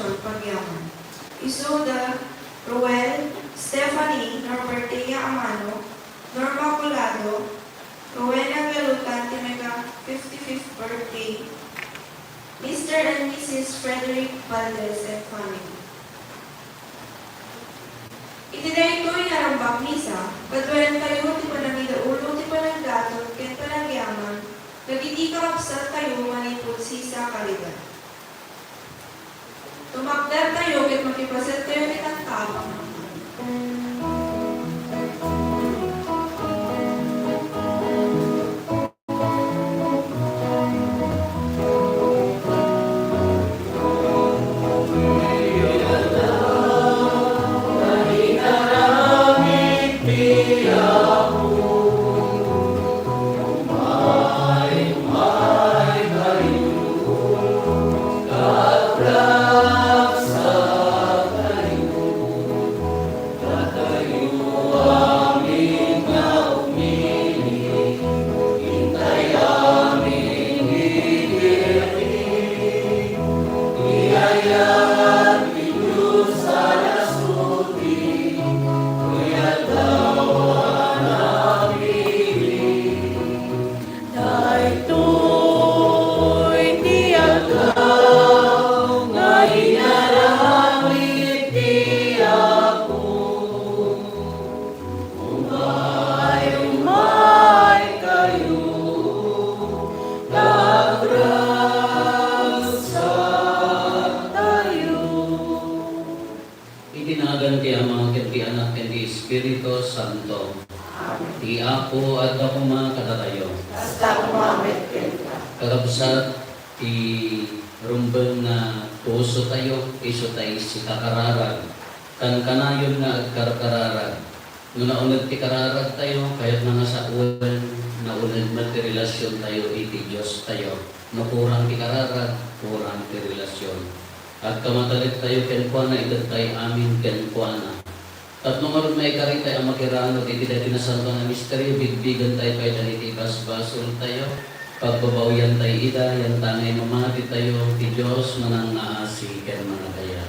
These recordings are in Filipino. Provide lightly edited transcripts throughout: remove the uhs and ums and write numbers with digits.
relasyon, pagyaman. Isolda, Ruel, Stephanie, Norbertia Amano, Norma Colado, Rowena Galutan, Timega, 55th birthday, Mr. and Mrs. Frederick Valdez and family. Itinaytoy narambak misa, katwalan kayo, ti panamida ulo, ti panagdaton, ken panagyaman, nagiti kakapsat tayo, manipod sisa kalidad. Tumakdar tayo, ket makipasat tayo ni tangtabang. Itinagan kaya mga kiti anak kiti Espiritu Santo. Ti Apo at ako mga katatayo. Basta kumamit kita. Kakabsat ti rumbel na puso tayo, iso tayo si kakararag. Kan kanayon nga agkarkararag. Nung naunag ti kararag tayo, kahit mga sa uwan, naunag materilasyon tayo, iti Diyos tayo. Nakurang ti kararag, kurang ti relasyon. At kamatalit tayo kenkwana, idag tayo amin kenkwana. At nung marunong may karin tayo ang makirano, iti dati na santo na misteryo, bigbigan tayo kahit iti basbasol tayo. Pagbabawian tayo ida, yan tanay mamati tayo, ti Diyos manang naasi ken managaya.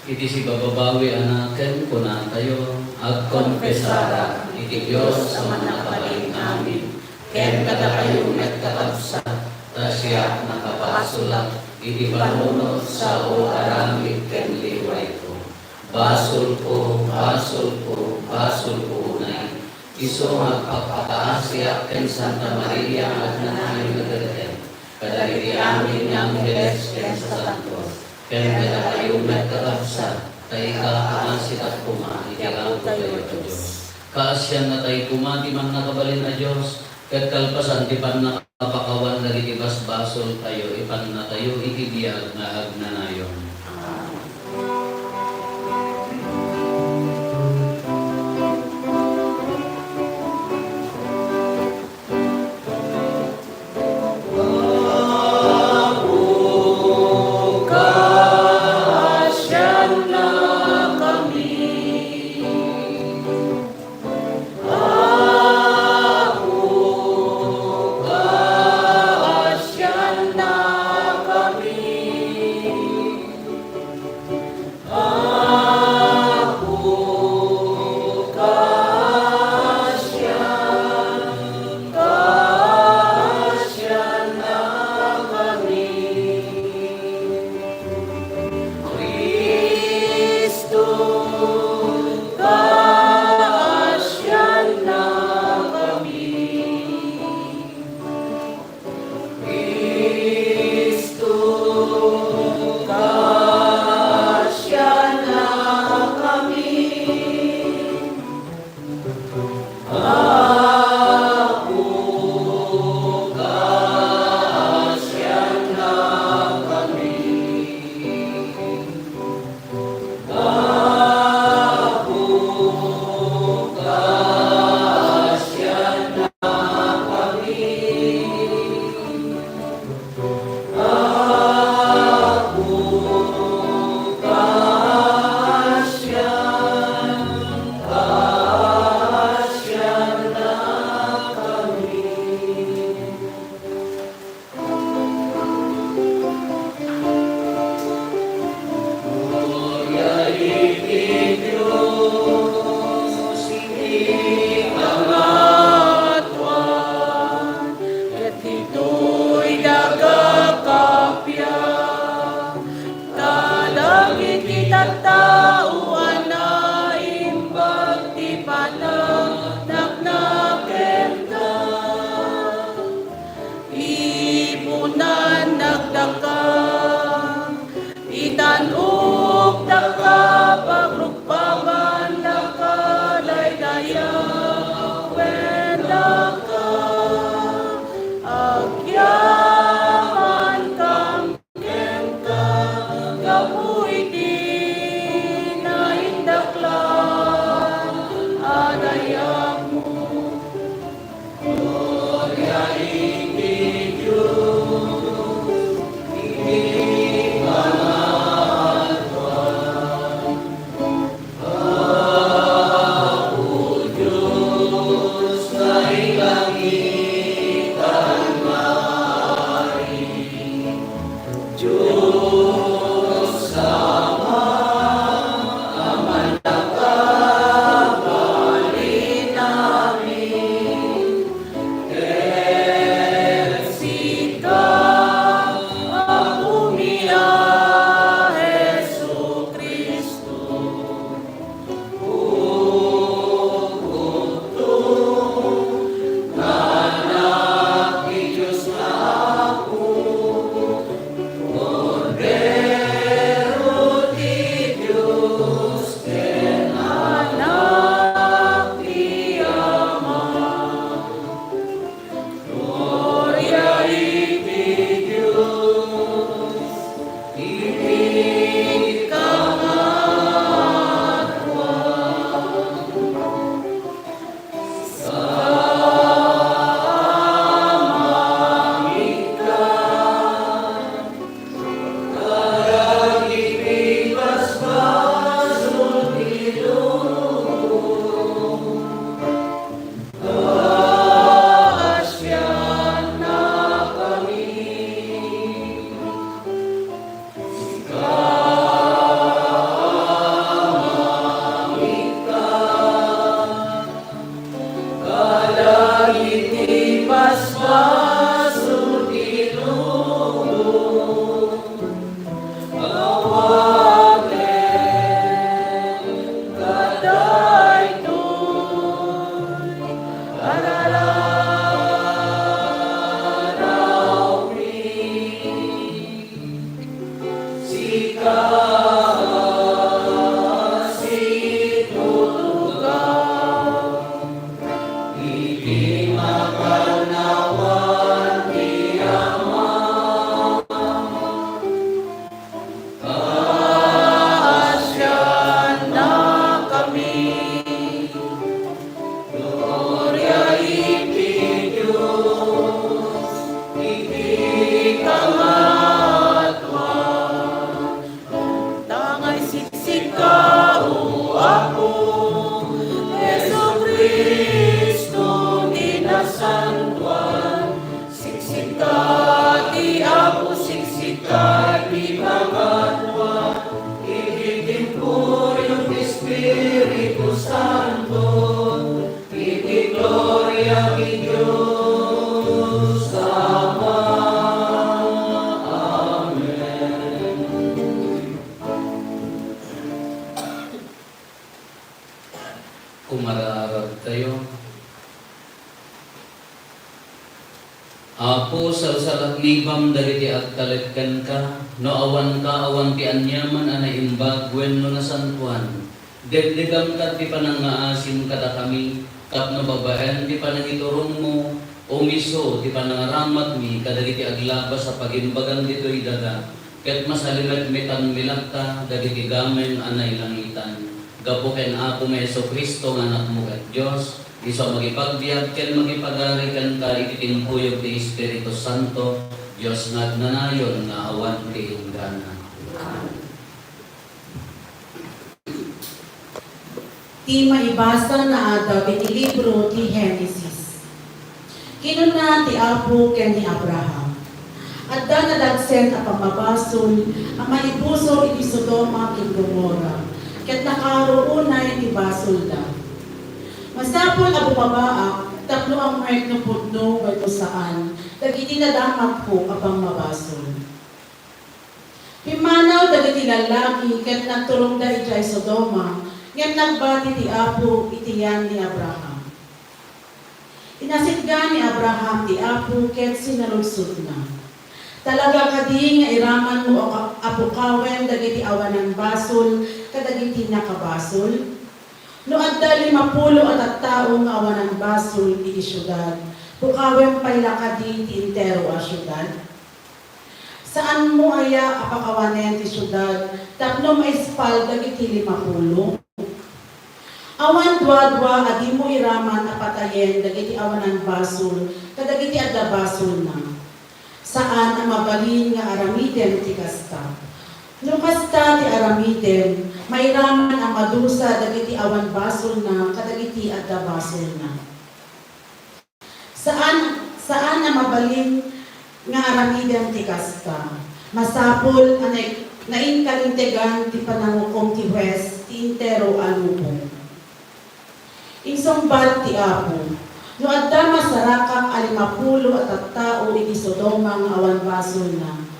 Iti si bababawi anaken kuna tayo, agkonpesara, iti Diyos sa manakabaling amin, ken kada kayo nagkakabsat, tasya nakapasulak, iti panunod sa o aramid ken liway ko. Basol ko, basol ko, basol ko unay, iso magpapakaasya ken Santa Maria agnanayo nagdaten, kada iti amin yang Angeles ken sa Santos, ken kada kayo nagkakabsat, tayo kakaasit at kuma, iti ako tayo at Diyos. Kaasyan na tayo kuma, di man nakabalin na Diyos, ket kalpasan di pan nakapakawan na iti basbasol tayo, ipan na tayo iti biyag na agnanayon. Di makaunawan ti Ama. Kaasyan na kami. Gloria iti Diyos, iti kamatwan. Tangay siksik ka, o Apo, Yesu Cristo, dinasantuan. Siksik ka, di Apo, siksik ka, di pangatwa. Ititimpur yung Espiritu Santo, iti gloria di Diyos Ama. Amen. Kumararag tayo. Apo sa nibam dagiti agtaletken ka, no awan ka awan ti anyaman anay imbag wenno nasantuan. Degdegam ka ti panangaasim kada kami, tapno babaen ti panangiturong mo, umiso ti panangaramat mi kadagiti aglaba sa pagimbagan dito'y daga. Ket masalimet metan milakta dagiti gamen anay langitan. Gapo ken Apo Meso Kristo nga anak mo ket Dios. Iso magipagbiag ken magipagari ken ka ititimpuyog ti Espiritu Santo, Dios nagnanayon nga awan ti hinggana. Ti maibasa na adaw iti libro ti Genesis. Kinuna ti Apo ken ni Abraham. Adda nadagsen a pamabasol ang maipuso iti Sodoma ken Gomorra. Ket nakaroonay ti basol da. Masapol a bumabaa, tapno ang mek no pudno wenno saan, dagiti nadamak ko apang mabasol. Pimanaw dagiti lalaki ket nagtulong da ijay Sodoma, ngem nagbati ti Apo itiyan ni Abraham. Inasidgan ni Abraham ti Apo ket sinaludsod na. Talaga kadi nga iraman mo Apo kawen dagiti awanan basol kadagiti nakabasol. No adda 50 at tao nga awanan basol iti syudad, pukawem pailakadi ti entero a syudad. Saan mo aya apakawanen ti syudad, tapno maispal dagiti 50? Awan dwa-dwa adi mo iraman apatayen dagiti awanan basol, kadagiti adda basol na. Saan ang mabalin nga aramiden ti kasta? No kasta ti aramiden, mairaman ang madusa dagiti awan basol na kadagiti adda basol na. Saan na mabalin nga aramiden ti kasta? Masapol anay nain kalintegan ti panangukom ti West ti entero alubong. Insumbat ti Apo, no adda masarakak a 50 at tao iti Sodoma nga awan basol na.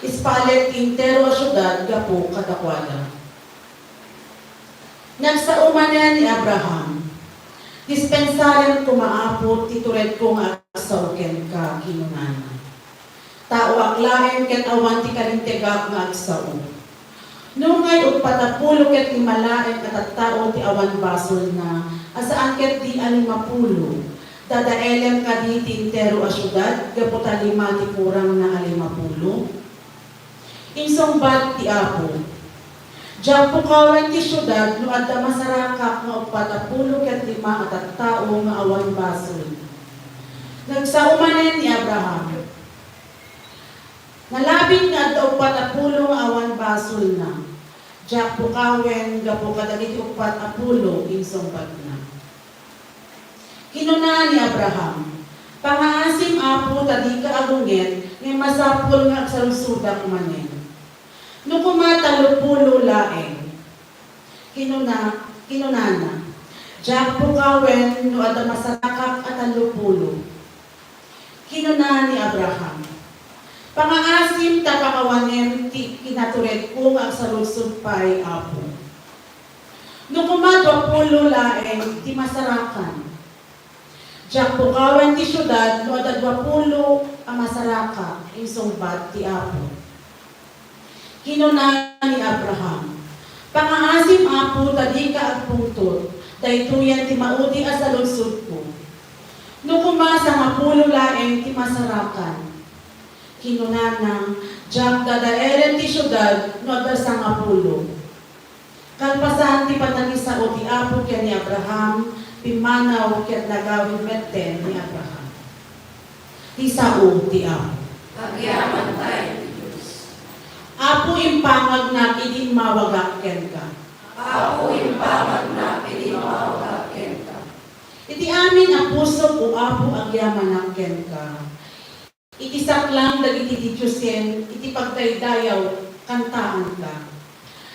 Ispalet ti entero a syudad gapo kadakwada. Nagsaumanan ni Abraham, dispensaren ko maapot ti tured kong agsauken ka kinunana. Tao aklaen ket awan ti kalintegak nga agsao. Nungay og patapulo ket imalaen at tao ti awan basol na, asaan ket di 50. Dadaelem kadi ti entero a syudad gapo ta 5 ti kurang na 50. Insumbat ti Apo, diyan po kawen ti syudad no adda masarakak nga 40 ket 5 at tao nga awan basol. Nagsaumanen ni Abraham, nalabing nga adda 40 nga awan basol na. Diyan po kawen gapo kadagiti 40 insumbat na. Kinuna ni Abraham, pangaasim Apo tadi ka agunget nga masapol nga agsalusudak manen. No kumatalupulo laeng, kinunana, diyak po kawen no ada masarakak at alupulo. Kinuna ni Abraham, pangaasim tapakawanem ti kinatured kong agsalusod pa'y Apo. No kumadwapulo laeng ti masarakan, diyak po kawen ti syudad no ada 20 ang masaraka insumbat ti Apo. Kinuna ni Abraham, pangaasim Apo tadi ka agpungtot, daytoyan ti maudi a sa lungsod ko. No kumasa nga pulo laeng ti masarakan. Kinunanang, jak dadaeren ti syudad no adasang apulo. Kalpasan ti panagisao ti Apo ken ni Abraham, pimanaw ket nagawid metten ni Abraham. Ti sao ti Apo. Agyaman tayo, Diyos. Apo impangag na idin mawagak ken ka. Ako impamag na pinimawag ken ka. Iti amin a puso o Apo agyaman ken ka. Iti saklang dagiti ti Diyosen, iti pagdaydayaw kantaan ka.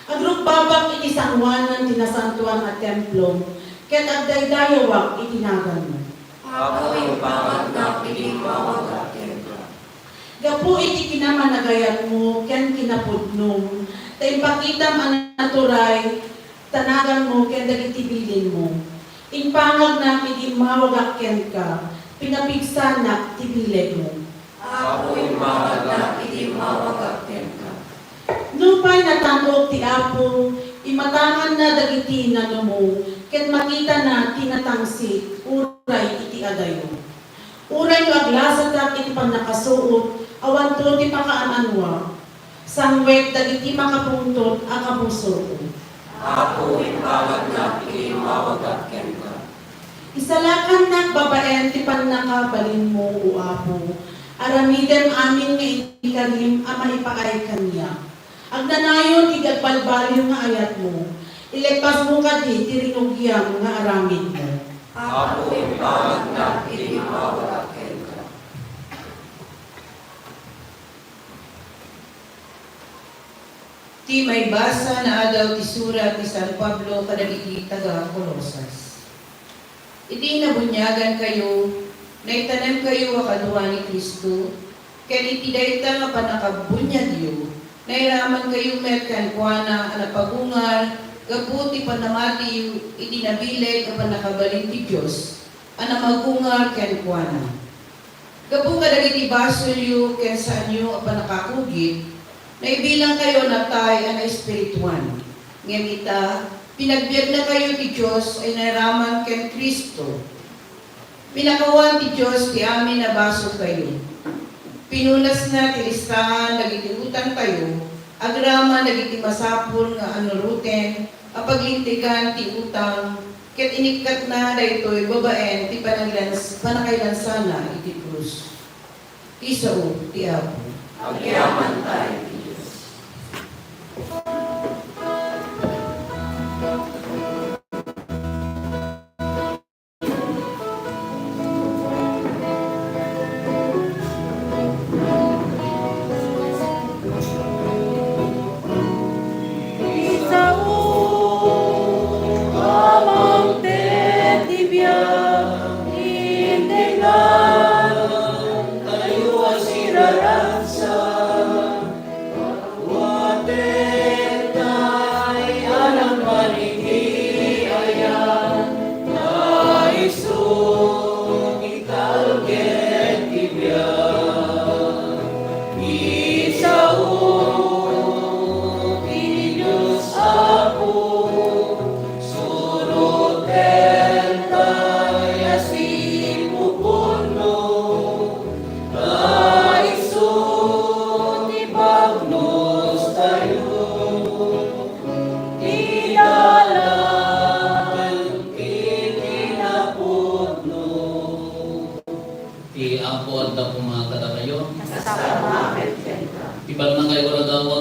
Agrugbabak iti sangwanan tinasantuan at templo, ket agdaydayawak itinagan mo. Ako impamag na pinimawag ken ka. Gapu iti kinamanagayat mo, ken kinapudnom, ta impakitam ang naturay, tanagan mo, ken dagiti bilin mo. Impangag na iti mawagak ken ka, pinapigsan na tibileg mo. Ako impamag na pinimawag ken ka. Nupay natandog ti Apo, imatangan na dagiti nano mo, ket makita na tinatangsit, uray iti adayo. Uray no aglasat at iti panakasuot, awan to ti pakaananwa, sangwet dagiti makapuntot a kapuso ko. Ako impamag na pinimawag ken ka. Isalakan na babaen ti panakabalin mo, o Apo, aramiden amin nga ikalim a maipaay kanya. Agnanayon igagbalbalyo nga ayat mo, ilegpas mo kadi tirinugyan nga aramid mo. Ako impamag na pinimawag ken ka. Ti may basa na adaw ti surat ni San Pablo kadagiti taga Colosas. Iti nabunyagan kayo, naitanem kayo akaduwa ni Kristo, ken iti dayta nga panakabunyagyo, nairaman kayo metkan kuana anapagungar, gaputi panamati iti nabileg a panakabalin ti Dios, anamagungar ken kuana. Gapu kadagiti basolyo ken sanyo a panakakugit, naibilang kayo na tayo ang espirituan. Ngamita, pinagbiag na kayo ti Diyos ay nairaman ken Kristo. Pinakawan ti Diyos ti amin na baso kayo. Pinunas na ti listahan, nagiti utang kayo, agrama nagiti masapul nga anuruten, apaglintigan ti utang, ket inikat na daytoy babaen ti panakailansana iti krus. Isao ti Apo. Agyaman tayo, Diyos.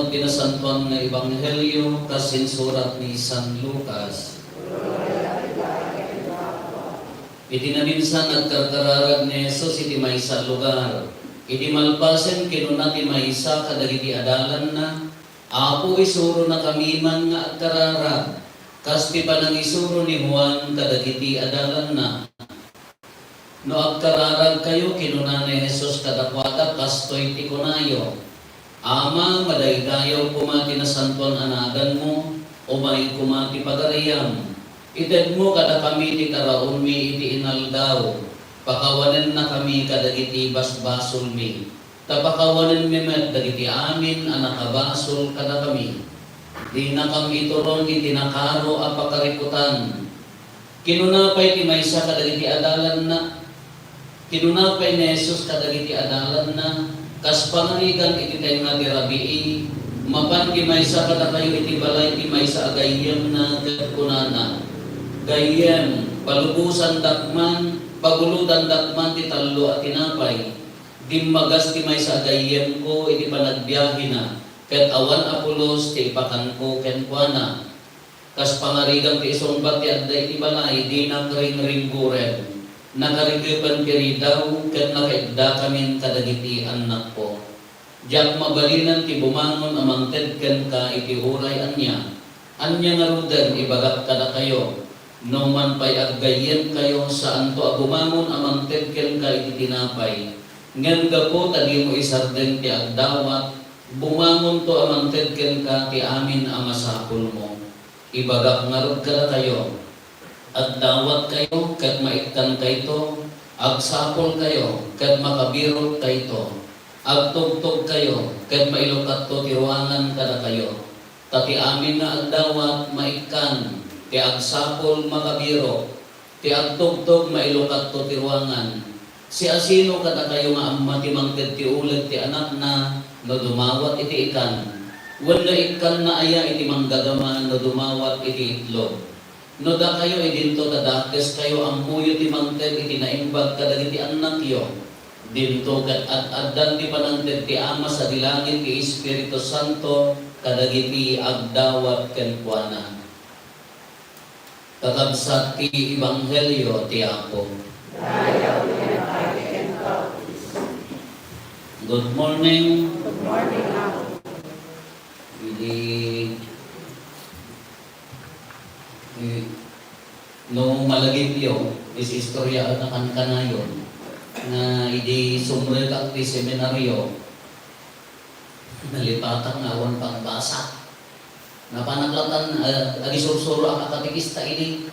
Tinasantuan nga Ebanghelyo kasin surat ni San Lucas. Iti naminsan nagkarkararag ni Jesus iti maysa lugar. Iti malpasen kinuna ti maysa kadagiti adalan na, Apo isuro na kami man nga agkararag. Kas ti panangisuro ni Juan kadagiti adalan na. No agkararag kayo kinuna ni Jesus kadakwata kastoy ti kunayo. Ama, madaydayaw kumati na santuan anagan mo, o may kumati pagariyam. Ited mo kada kami ti karaon mi iti inaldaw, pakawanen na kami kadagiti basbasol mi. Tapakawanen mi met dagiti amin anakabasol kada kami. Di na kami turon iti nakaro a pakariputan. Kinunapay ti maysa kadagiti adalan na, Kinunapay ni Jesus kadagiti adalan na kas pangarigan iti tayo nga tirabii mapan kimaysa kada kayo iti balay kimaysa agayem na kunana gayem palubusan dakman paguludan dakman ti tallo at tinapay dimmagas kimaysa agayem ko iti panagbiyahe na ket awan Apolos ti ipakan ko ken kuana kas pangarigan ti isungbat ti adday ti balay di na ring guren nakarikipan kiri daw ket nakaigda kamin kadagiti anak ko. Diyak mabalinan ti bumangon amang ken ka iti huray anya. Anya nga rudan ibagak kada kayo. No man pay aggayen kayo saan to bumangon amang ken ka iti tinapay. Ngem gapo tadi mo isardeng ti agdawat bumangon to amang ken ka ti amin ang masapul mo. Ibagak nga rud kada kayo. Agdawat kayo, kat maiktan kayto, agsapol kayo, kat makabirot kayto, agtugtog kayo, kat mailukat to tiruangan kada kayo. Tati amin na agdawat, maikkan, ti agsapol makabiro, ti agtugtog mailukat to tiruangan. Si asino kada kayo nga amma ti mangted ti uleg ti anak na no dumawat iti ikan. Wala ikan na aya iti manggagaman no dumawat iti itlog. No da kayo idinto tadakes kayo ang muyo ti mangted iti naimbag kadagiti anak yo. Dinto kat addan ti panangted ti Ama sa dilangit ti Espiritu Santo kadagiti agdawat ken kuana. Kakabsat ti Ebanghelyo ti Apo. Good morning. Good morning, Apo. No malagip yo is istorya na kankanayon na idi sumrel kang ti seminaryo nalipatang awan pang basa napanaklatan agi sursuro ang katikista ini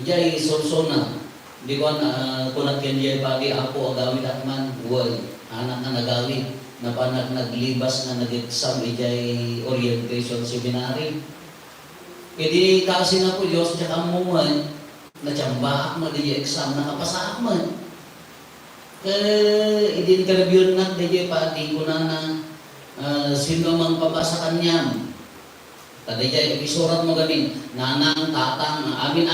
ijay sursona di ko na kunat ken jay pagi ako agawid atman buhay anak na nagawid napanag naglibas na nag-exam ijay orientation seminary. Hindi kasi na po Diyos, tsaka mo man, natsamba mo di exam, nakapasa mo. Kaya, hindi interview na, di pati ko na sino mang pabasa kanya. Tadi jay, isurat mo gamin, nanang, tatang, amin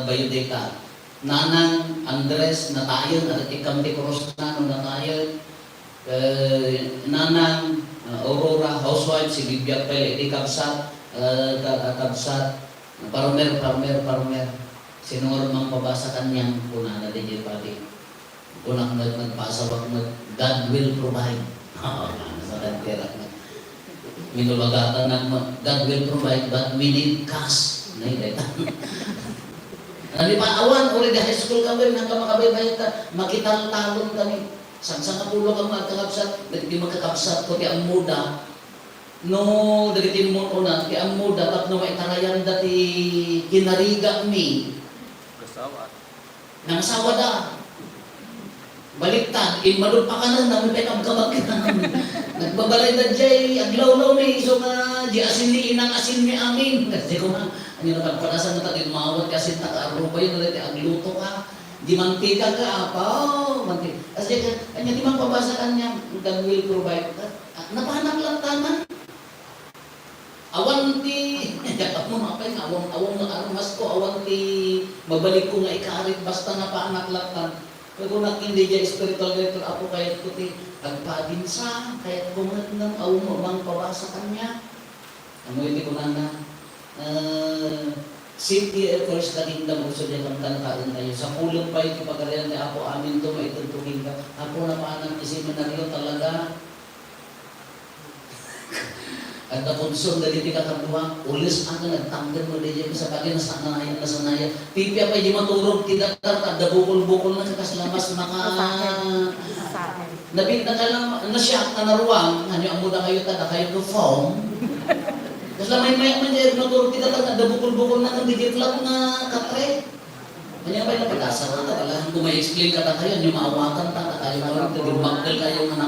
biodata. Nanang, Andres, natayon, at ikam di cross na, natayon. Nanang, Aurora, housewife, si Bibiak Pele, di kapsat, kakabsat, parmer. Sinor mang pabasa kanyang kuna na di pati. Kunang nagpasawak mo, God will provide. Masagan pera mo. Minulagatan ng God will provide, but we need cash. Nalipatawan, uli di high school kami, nang makabay-bayad ka, makital-talon kami. Sang kapulo ka mga kakabsat, di magkakabsat ko, di ang muda. No, dagiti mo una, ti ang muda, tapno may tarayan dati kinariga mi. Nangasawa da. Baliktad, imalod pa ka na, namin pekabgabag ka na. Nagbabalay na jay, aglaw-law mi, so nga, di asin ni inang asin mi amin. Kasi ko na, ano na pagpanasan na tayo, mawat kasi taka-aro pa yun, agluto ka. Di mantika ka, apaw, mantika. Kasi kanya, di man pabasa kanya, God will provide. Napahanap lang taman. Awan ti, mo mapay nga, awang armas ko, awan ti, mabalik ko nga ikarit, basta napaanak lang. Kung nakindi dyan spiritual director ako, kahit ko ti, agpadinsa, kahit kumunat ng awang mo, bang pabasa kanya. Ano hindi ko na city first kanina mo sa dyan ang kanakain tayo. Sa kulong pa ito pagkariyan ni Apo, amin to, maitutugin ka. Apo na paanang seminaryo talaga. At nakonsun na dito kakanduha, ulis ang nagtanggal mo dito sa bagay nasanayan. Pipi apay di maturog, tidak kada bukol-bukol na kakaslamas nabinta ka lang, nasyak na naruang, ano ang muda kayo tada kayo no foam. Kasi may man dyan maturog, tidak kada bukol-bukol na kang digit lang na katre. Kanya ba'y napagasa na talaga, kung may explain ka na kayo, yung maawakan ta, kayo maraming tagimagdal kayo na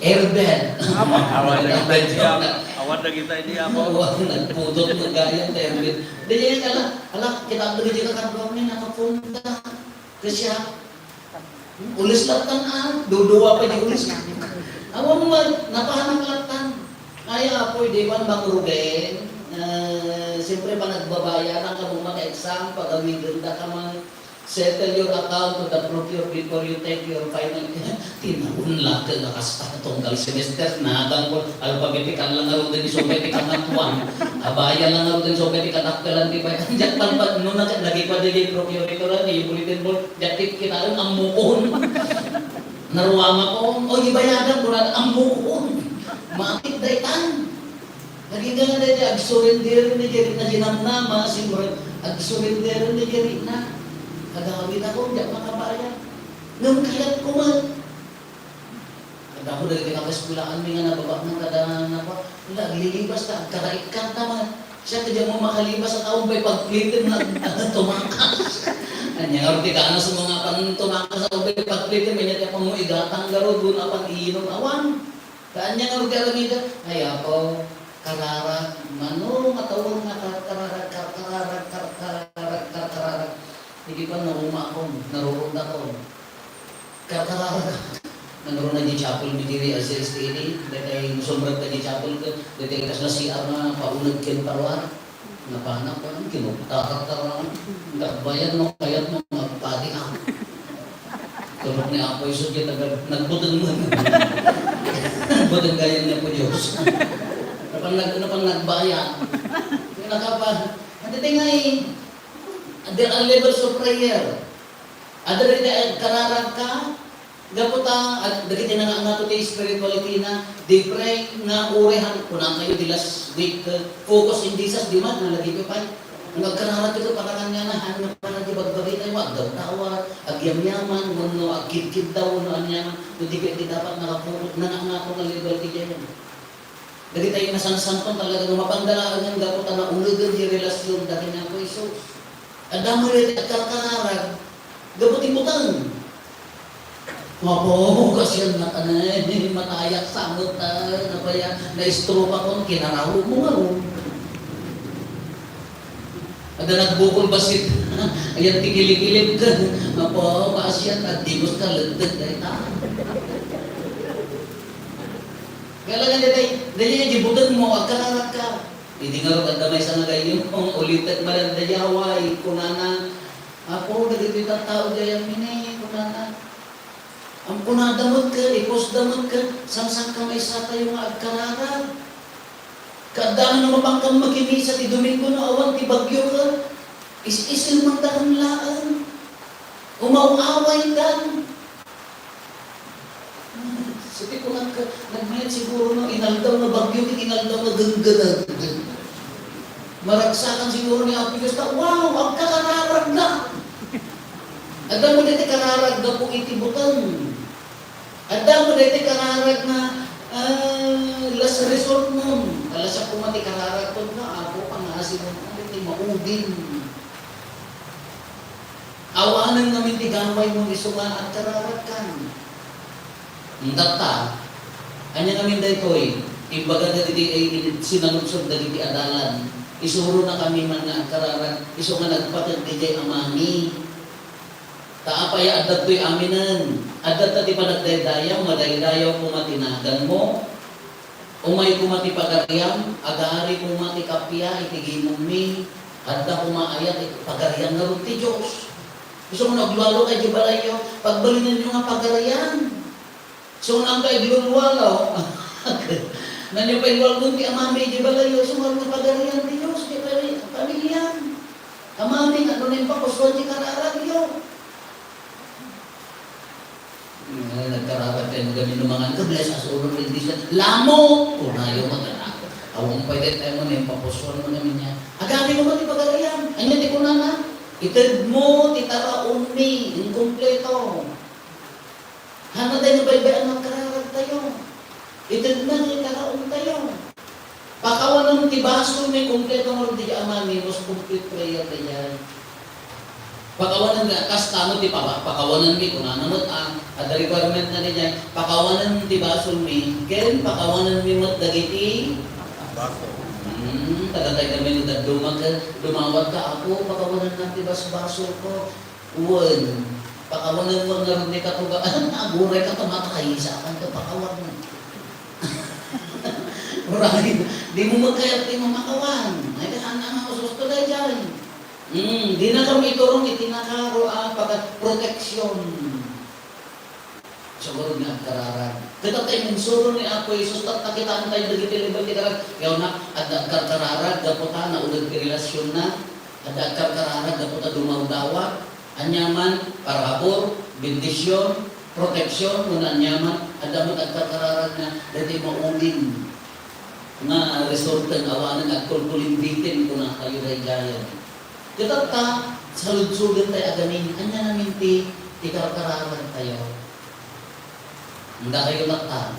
airbed. Awan na kita ini apa? Nagpudot ng gayang airbed. Di yan ala kita ang lagi ka karbuang niya nakapunta. Kasi ulis latan duduwa pa di ulis. Awan mo napahanang latan. Ay apoy di ba mangrugen? Siyempre pa nagbabayaran ka mong mga exam, pag-awigin ka man, settle your account to the procure before you take your final. Tinaunla ka na kasta itong semester na hanggang po, alphabetical lang nga rin isobetical na tuwan. Abaya lang nga rin isobetical na kalan, di ba? Diyak pa, nung lagi pa din yung procurator, yung bulletin board, diyak kita rin ang mukon. Naruwama ko, o ibayadan ko na ang mukon. Makit daitan. Lagi nga na ag-surrender na dyan na ginamnama, siguro, ag-surrender na dyan na. Kadawin ako, diyak makabayan. Nung kayat ko man. Kada ko dali kinakaskulaan mi nga nababa ng kada na pa. Wala, lilibas na, karaikang naman. Siya kadya mo makalibas at ako may pagplitin na tumakas. Anya, orti ka na sa mga pantumakas at ako may pagplitin, may natin pang mo igatang garo, doon apang iinom awan. Kanya nga orti alam ito, ay ako, karara, mano, matawag na karara. Hindi pa naruma ako, naroon ako. Karara. Naroon na di chapel mi diri as STD, dahil sobrang ka di chapel ka, dahil kas na CR na paunag ken parwa. Napahanap ko, kinuktatak-tarak. Nagbayad mo, kayat mo, magpadi ako. Tulog ni Apoy Sugit, nagbutang mo. Nagbutang gayan niya po Diyos. Napang nagbayad. Yung nakapa, hindi tingay, there are levels of prayer. Ada rin kararag ka, gaputa, at dagiti na nga to spirituality na, they pray nga urehan, kunang kayo di last week, focus in Jesus, di man, nalagi ko pa. Nagkararag ito, parang nga na, hano parang di bagbagi tayo, wag daw tawa, agyam-yaman, muno, agkid-kid daw, no, anyaman, hindi dapat nakapukot na nga ako ng liberty dyan. Dagi tayo nasansampon talaga, mapangdalaan yung gaputa na ulugan di relasyon, dahil nga po Isus. Ada mo rin at karkararag, gabuting butang. Mapo, kasi yan na kanay, matayak samot na, napaya, na-stroke ako, kinaraho mo nga ro. Ada nagbukol basit, ayan tikilip-kilip ka, mapo, kasi yan, nagdimos ka, lagdag na ita. Kaya lang dahil nga jibutang mo, agkararag ka. Hindi nga rin damay sa nga gayon, ulitat malandayaway, kunana, ako, nagititang tao gayang mini, kunana. Ang punadamot ka, ipos-damot ka, sang-sang kamay sa tayo nga agkararag. Kaadaan na mapangkang makinisa, ti Domingo na awan, ti Bagyo ka, is-isil mang daramlaan, umawaway ka. Sabi ko lang ka, nagmayat siguro no, inaldaw na Bagyo, inaldaw na gangganag. Maragsakan siguro ni Api Gusta, wow, ang kakararag na! Ada mo dito kararag na po itibutang. Ada mo dito kararag na last resort mo. Alas sa pumati kararag po na, ako pangasin mo na, dito maudin. Awanan namin tigaway mo isungan at kararag kan. Ang data, kanya namin dito imbaga na dito ay sinalutsog na dito adalan. Isuro na kami man nga kararag, iso nga nagpatag di amani. Taapaya adat to'y aminan. Adat na di pa nagdaydayaw, madaydayaw pumatinagan mo. Umay kumati pagaryam, agari kumati kapya, itigimong mi. Adda kumaayat, pagaryam na rin ti Diyos. Gusto mo naglalo kay Jibalayo, pagbalinan nyo nga pagarayan. So nang kay glulwalaw, nanyo pa iwalgon ti amami Jibalayo, sumal nga pagarayan ti Diyos, di pamilyan. Amami, ano na yung pakuswan ti kararagyo. Nagkararag tayo magamin ng mga kabless, asulong rin di siya, lamo! Punayo magana. Awang pwede tayo mo na yung pakuswan mo namin niya. Agami mo ti pagarayan, anyan di ko na. Itad mo, titara umi, inkompleto. Hana tayo nabaybayan ng kararag tayo. Itad na, titara tayo. Pakawanan ti baso may kompleto mo di amami, was complete prayer na yan. Pakawanan nga, kasta mo ti pakawanan mi, kung nanamot ang, at the requirement na niya, pakawanan ti baso mi, kaya pakawanan mi mo dagiti, Baso. tagatay kami lumawat ka ako, pakawanan ng tibas baso ko. Uwan, Pakawanan mo nga rin ni katuga. Aguray ka tumatay sa akin ka pakawan mo. Right? Di mo magkayat, di mo makawan. Ay, kasaan na nga ususto dahil dyan. Di na kami iturong itinakaro ang pagka-proteksyon. Siguro nga kararan. Kita tayo mensuro ni Apo Isus, takitaan tayo nagitiligay kararan. Kaya na, at kararan, gaputa na ulag relasyon na. At kararan, gaputa dumaw-dawa. Anyaman, parabor, bendisyon, proteksyon, muna anyaman. At damot at kararan na dati maulin. Nga resulta ng awanan at kulkulimbitin kung na kayo rayayan. Kita ta, salud-sulod tayo agamin. Anya namin ti kararan tayo. Hindi kayo nakta.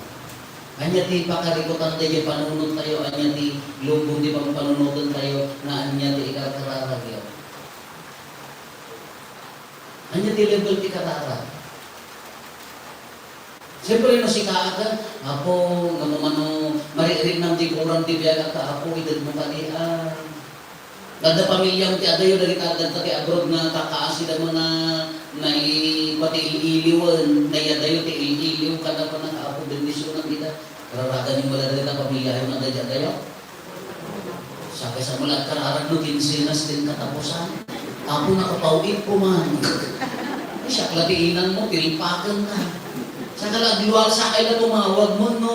Anya ti pakarikutan tayo, panunod tayo, anya ti lubong di pang panunutan tayo, na anya ti ikararag tayo. Anya ti level ti kararag. Siyempre no si kaagan, ako, namamano, mariirin ng di kurang di biyaga ka, ako, idad mo kanian. Kada pamilyang ti adayo, dali kagad ta ti abroad nga kakaasid mo na pati ililiwan, na yadayo ti ililiw, kada pa nakaapo, bendisyon ng kita. Kararagan yung maladali na pamilya yung adayo. Sakay sa mula kararag no, kinsinas din katapusan. Ako nakapauit po man. Siya klatiinan mo, tilipakan na. Sa kalagluwal sa akin na tumawag mo, no,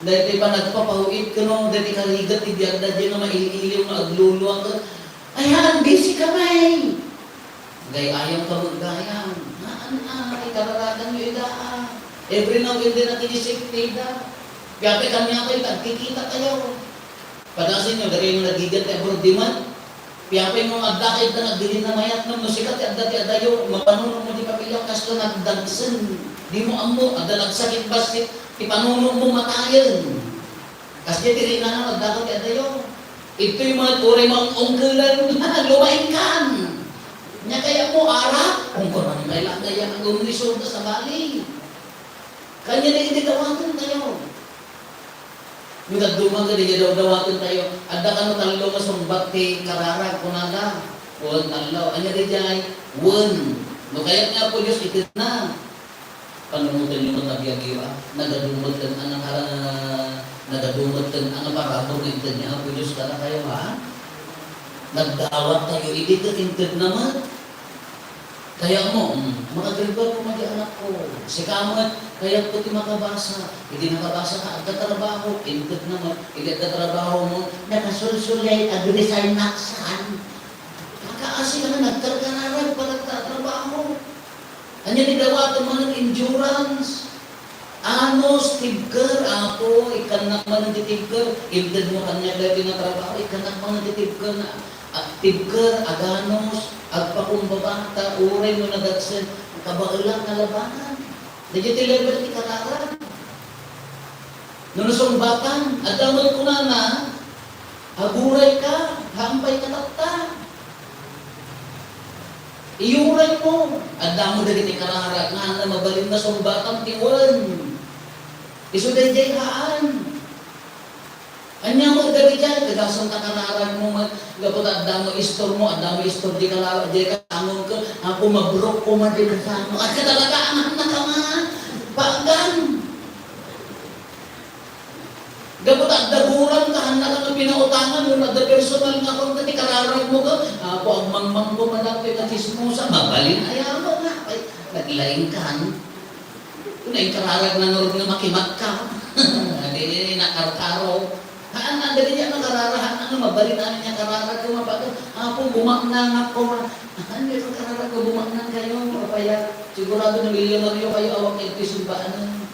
dahil pa nagpapauit ka, no, dahil kaligat, ibiyag na dyan na maililiw na agluluwang ka. Ayan, busy ka, may! Gaya ayaw ka maggayang. Ikararagan nyo idaan. Every now and then natin isipin na. Kaya kami ako, tagkikita kayo. Padasin nyo, dahil yung nagigat na abroad di man. Piyapay mo agdakit na nagdilin na mayat ng musikat, agdati adayo, mapanunong mo di papilang kaso nagdagsan. Di mo amo, adalag sakit basit, ipanunong mo matayan. Kasi tiri na nagdakit adayo. Ito yung mga turay mga ongkulan na lumain kan. Nya kaya mo arap, kung kurang kailangan kaya ang umulisunta sa bali. Kanya na hindi dawatin tayo. Yung nagdumang ka, hindi dawatin tayo. Ada ka no talo ka sumbat kay kararag kunaga. Huwag talo. Anya di jay, wun. No kaya nga po Diyos, ikit na. Panumutan yung mga biyagiwa. Nagadumatan ang parabor ng ikit niya. Po Diyos, kala kayo ha? Nagdawat tayo, hindi ka intid naman. Kaya mo, mga gribal ko mga anak ko, si kamat, kaya ko ti makabasa, hindi nakabasa ka, agkatrabaho, intid naman, hindi agkatrabaho mo, nakasulsulay, agresign naksan. Kakaasi ka na, nagkarkararan, pagkatrabaho. Anya nidawatan mo ng endurance. Anos, tibker, ako, ikanak man ng tibker, intid mo kanya kaya tinatrabaho, ikanak man ng tibker na, tibker, aganos, agpakumbabata, uray mo nagatsen, kabailang kalabanan. Nagyati level ti kararan. Nunusong batan, adamot ko na, haguray ka, hampay ka takta. Iuray mo, adamo dali ti kararan, nga na mabalin na sumbatan tiwan. Isuday jay haan. Anya mo dali dyan, kagasang takararan mo, gapot adamo istor mo, adamo istor di kalawa, di kasamon ka, ako mabrok ko man di kasamo, at katalagaan na ka man, paagan. Gapot addaguran ka, handa ka na pinautangan mo, adda personal nga kung di kararan mo ka, ako ang mangmang ko malapit na chismosa, mabalin, ayaw mo nga, ay, naglaing ka, kung ay kararan na nga makimat ka, hindi nakarkaro. Haan na, dali niya nakararahan, mabalin niya kararag ko, mapagod. Ako, bumaknang ako. Haan, dito kararag ko, bumaknang kayo. Kaya, sigurado na milyonaryo kayo, awak na ito sumbaan.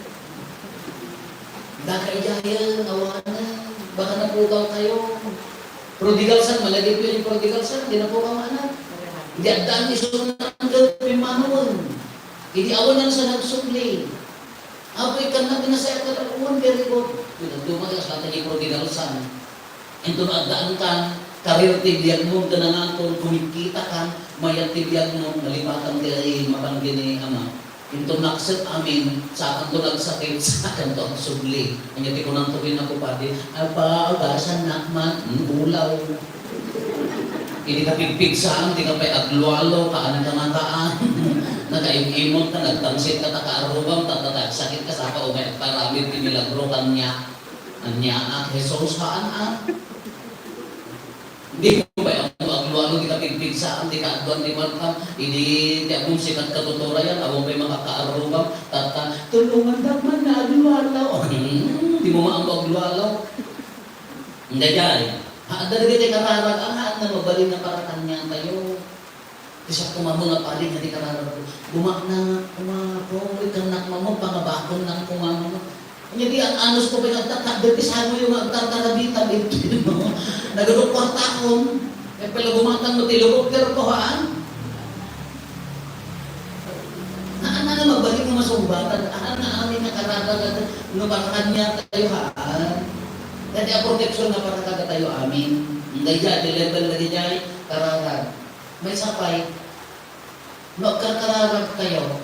Dakay jahil, awanan. Baka napukaw kayo. Prodigal son, malagay ko yung prodigal son, hindi na po kang anak. Hindi agdaan isunang gawin manuwan. Hindi awan yan sa nagsumli. Ako ikan na pinasaya ka tapuan, very good. Dumagas natin yung prodigal son. Ito na agdaan ka, karir tibiyag mo, ganangan kung kumikita ka, mayat tibiyag mo, nalipatan kay mapanggin ni Ama. Ito nakset amin, sa akan to nagsakit, sa akan to ang subli. Ang yati ko nang tuwin ako pati, apa, agasan nakman, ulaw. Hindi ka pigpigsaan, hindi ka pa aglualo, kaan ka mataan. nakaimimot na, nagtangsit ka, nakaarubang, sakit ka sa kaumay, at paramit pinilagro kanya. Anya, Jesus, haan. Hindi ko ba, ang luwalo kita pigpigsaan, di ka adwan, di man ka, hindi akong sikat katutura yan, awang may makakaarubang, tulungan daman na agluwalaw. Di mo maang agluwalaw. Hindi dyan. Dali tayo kararag, ang haan na mabaling na para kanya tayo. Kasi kumamo nga paling na di kararag, bumak na, kumako, ikang nakmamo, pangabakon ng kumamo. Hindi ang anos ko pinagtatakdapisan mo yung agtartarabitan, ito mo. Nagalok kwartakon, eh pala bumatang mo tilugok, pero kohaan. Naan na magbalik mo masumbatan, na amin na kararag, nubakan niya tayo haan. Dati ang proteksyon na para kaga tayo amin. Hindi dyan, level na dyan, kararag. May sapay, magkakararag kayo.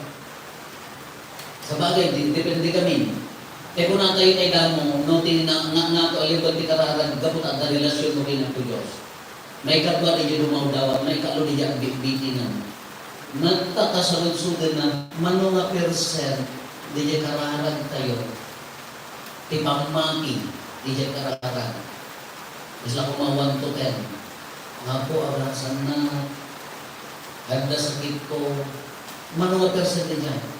Sa bagay, depende kami. Kaya kung na tayo tayo damo, no, nga to alibad di kararag, gabot ang relasyon mo kinang to Diyos. May katwa di dyan umawdawan, may kalo di dyan bitingan. Nagtakasalud-sudan na, mano nga percent, di dyan kararag tayo. Tipamaki, di dyan kararag. Isla kumawan to 10. Nga po, abrasan na, handa sakit ko, mano nga percent di dyan.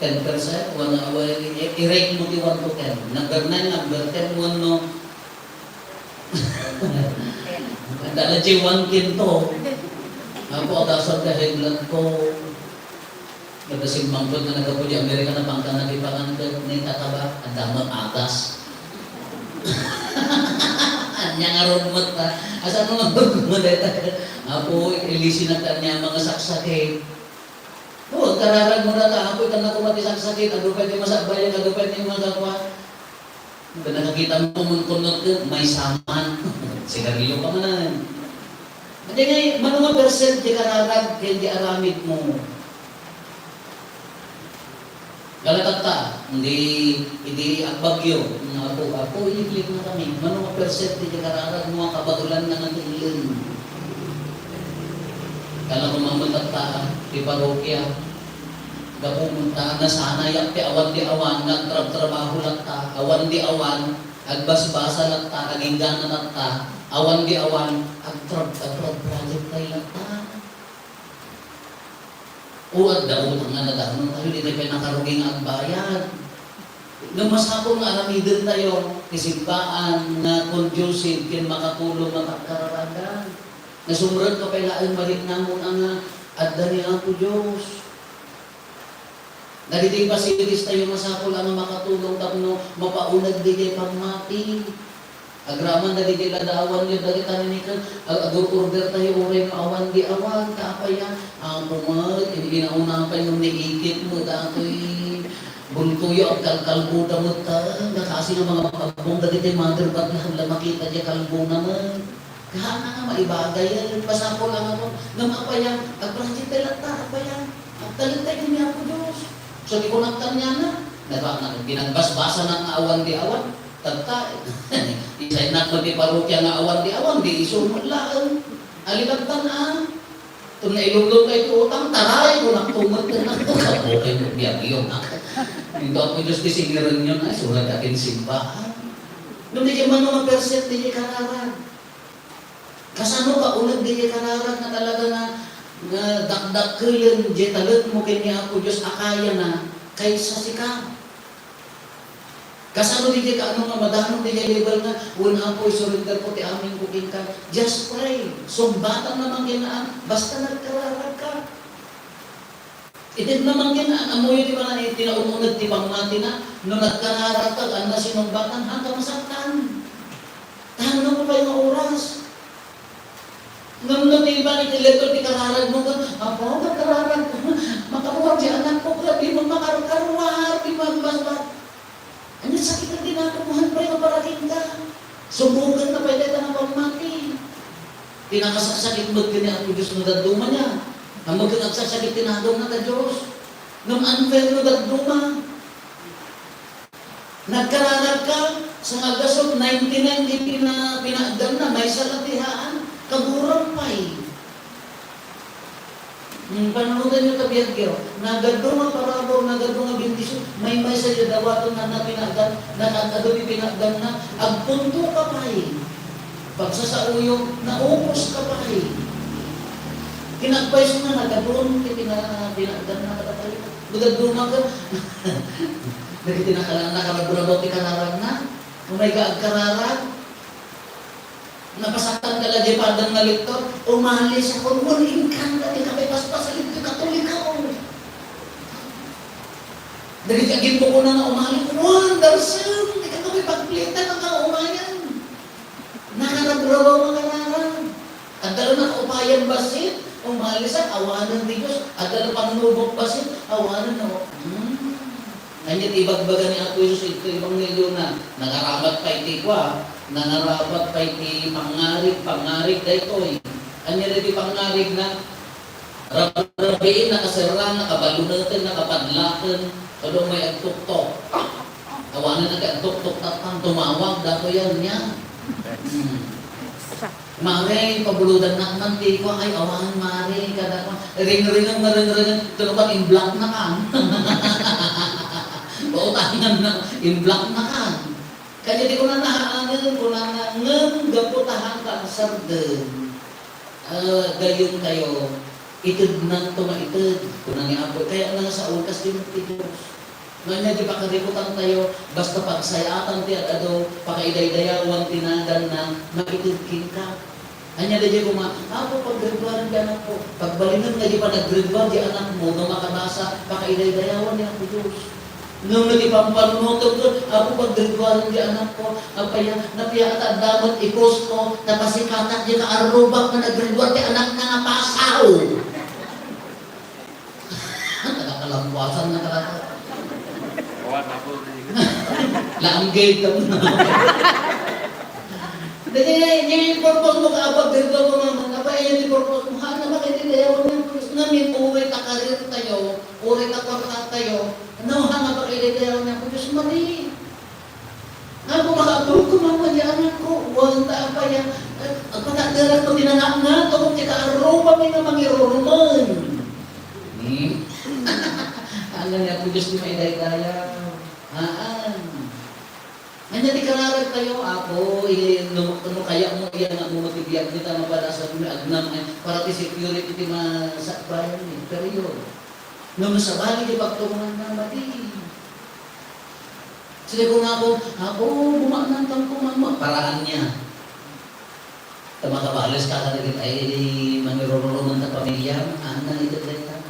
10%, i-rate mo di 1 to 10. Number 9, number 10, 1 no. Dala di 1 kinto. Ako, agasan ka heglan ko. Nagkasing manggod na nagkapo di Amerika na pangka nagipangan ka ni tataba. Ang damang atas. Anya nga ron mo ta. Asa mo magbagumalit. Ako, ilisin na kanya mga saksake. Oo, kararag mo na ta, ako'y ka na kumatisang sakit, ano pwede masabayan, ano pwede magawa. Kung nakakita mo munkunot ka, may saman. Sigarilyo ka man. Hindi nga, manunga percent di kararag, hindi aramid mo. Galatagta, hindi agbagyo. Ako, iniklik na kami. Manunga percent di kararag, mga kabagulan na natin. Kala ko mamunta di parokya, pumunta na sana yak ti awan di awan, nagtrabaho lang ta, awan di awan, agbasbasa lang ta, agingganan lang ta, awan di awan, project tayo lang ta. Uwag daw nga nagano tayo, di tayo pinakaruging ang bayad. Namasakong nga aramidin tayo, kisimpaan na conducive, kin makatulong makakaragan. Nasumrad ka pailaan balik na mo ang adda niya po Diyos. Naliting pasilis tayo masakol ang makatulong tapno mapaunag di pagmati. Agraman na di ladawan yun dali tayo ni kan order tayo uray no awan di awan kaapaya ang pumag hindi nauna pa yung niikit mo datoy buntuyo at kalkalbuda mo ta nakasi ng mga pagbong dali tayo mother ba't na makita niya kalbong naman. Kahana nga maibagay yan, pasako lang ako, namapayang, agprajit tayo lang ta, apayang, agtalintay niya ako Diyos. So di ko nagtan niya na, pinagbasbasa ng awan di awan, tagta, isay na ko di parokya nga awan di awan, di isumot lang, alibagtan Kung nailulog kayo ito utang, taray ko nagtumot na ako, okay mo, biyag-iyong ako. Hindi ako Diyos disingiran yun, ay sulat akin simbahan. Nung di man mga percent, di kararag. Kasano ka ulag di kararag na talaga na dakdak ko yun, di talag mo kanya ako Diyos akaya na kaysa sika. Kasano di ka ano nga madamong di level na una po isurrender ko ti amin kukin ka. Just pray. Sumbatan naman ginaan, basta nagkararag ka. Itid naman ginaan, amoy di ba na tinaumunod ti pangmati na, nung nagkararag ka, ang nasinumbatan, hanggang masaktan. Tahanan mo pa yung oras. Nung iba itileto ti kararag mo ka, apo, magkararag ko, makakuha di anak ko, grabe mo makarkarwar, di magbasbat. Ano sakit na dinakamuhan pa yung parating ka. Subukan na pwede ka na pagmati. Pinakasaksakit mo kanya ang Diyos na daduma niya. Ang magkanagsakit tinadong na ka Diyos. Nung unfair na daduma. Nagkararag ka, sa agasok 99 di pinagdam na, may salatihaan. Kagurang pa'y. Panunutan nyo kabiyagyo. Nagado nga parabo, nagado nga bindisyon. May sa iyo dawaton na pinagdan, na nagado pinagdan na. Agpunto ka pa eh. Pagsasauyo, naupos ka pa eh. Kinagpais mo na, nagabon, pinagdan na katapay. Nagado ka. Nakaragurabaw ti kararag na. Kung may kaagkararag, napasaktan ka lagi padang naliktor, umalis ako, muling ka na, di ka may paspasalit, di katuloy ka o. Dahil kagin mo ko na nga umalis, wonderful, di ka may pagplita ng kaumayan. Nakarabrabaw mga kararang. At dalo na kaupayan basit, umalis at awanan di Diyos. At dalo pangnubok basit, awanan na. Kanyat ibagbaga ni Apo Jesus, ito ibang nilo na, nangarabat pa iti kwa, nangarabat pa iti pangarig da ito eh. Kanya na iti pangarig na, rabiin, nakasirang, nakabalunatin, nakapadlakan, kado may agtuktok. Awanan na agtuktok tatang tumawag, dato yan niya. Mare, pabuludan na manti ko, ay awan mare, kada ko, ring-ringang, tulungan in black na ka. Bautangan na, in black na ka. Kaya di ko na nahaanan, ko na ngaputahan ka sarden. Gayon kayo, itid na ito nga itid, kung na niapoy. Kaya nga sa ulkas din Diyos. Ngayon di pa kariputan tayo, basta pagsayatan ti at ado, pakaiday-dayawan tinagan na makitidkin ka. Anya na di ko ako pag-graduaran di anak ko. Pagbalinan na di pa nag-graduar di anak mo, nung makabasa, pakaiday-dayawan di ako Diyos. Nung nagipamparunotog ko, ako pag-graduaran di anak ko, napiya at damat i-post ko, napasikatan di ka-arubak na nag-graduar di anak na napasaw. Nakakalampasan na talaga. Langgay ka mo na. Hindi yung purpose mo kaabag dito ko naman. Napaya yung purpose mo. Haan naman kayo din. Ayaw mo namin. Uri ta karir tayo. Uri ta kwarta tayo. Ano nga ba kayo din. Ayaw niya ko. Diyos mali. Nga kung makaabog ko naman yung anak ko. Huwag ta pa yan. Ang patagdaran ko dinanak nga. Kung tika-aroba may nga mangiruruman. Ano niya ko. Diyos di may daya-daya. Haan. Hanya di kararag tayo, ako, ano kaya mo iyan ang mumutibiyag kita mapada sa agnam para ti security ti masakbayan ni. Pero yun, nung sa bali di pagtungan na mati. Sige ko nga ako, bumaknan kang kumama. Paraan niya. Tamakabalis ka ka rin ay manirororoman na pamilya, anak ito dito.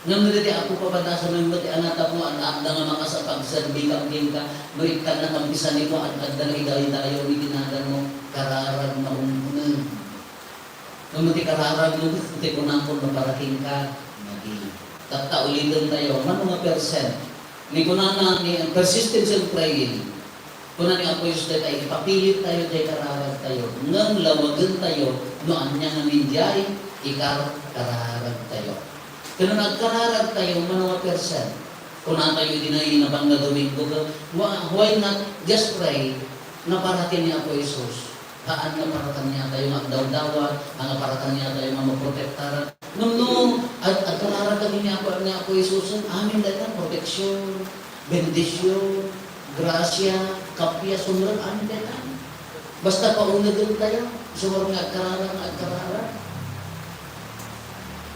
Nang niliti ako papadasa ng mati anak mo, anak na nga makasapagserbi kang ka, marikan na kampisan nito at agdalay dayo ni tinagan mo, kararag na umunan. Nang mati kararag mo, mati ko na ako maparating ka, mati. Tataulitan tayo, mga percent. Ni ko na ni persistence and praying. Kung ni Apo Jesus ay ipapilit tayo, day kararag tayo. Ngang lawagan tayo, noan niya nga minjay, kararag tayo. Kaya nagkararag tayo, mga percent. Kung na tayo dinayin na bang nagawin ko, why not just pray na parating niya Apo Jesus? Haan nga paratan niya tayo magdaw-dawa, ang paratan niya tayo maprotektaran. Nung at kararag kami niya Apo Jesus, amin dahil proteksyon, bendisyon, grasya, kapya, sumran, amin dahil. Basta paunod doon tayo, sumran nga at kararag.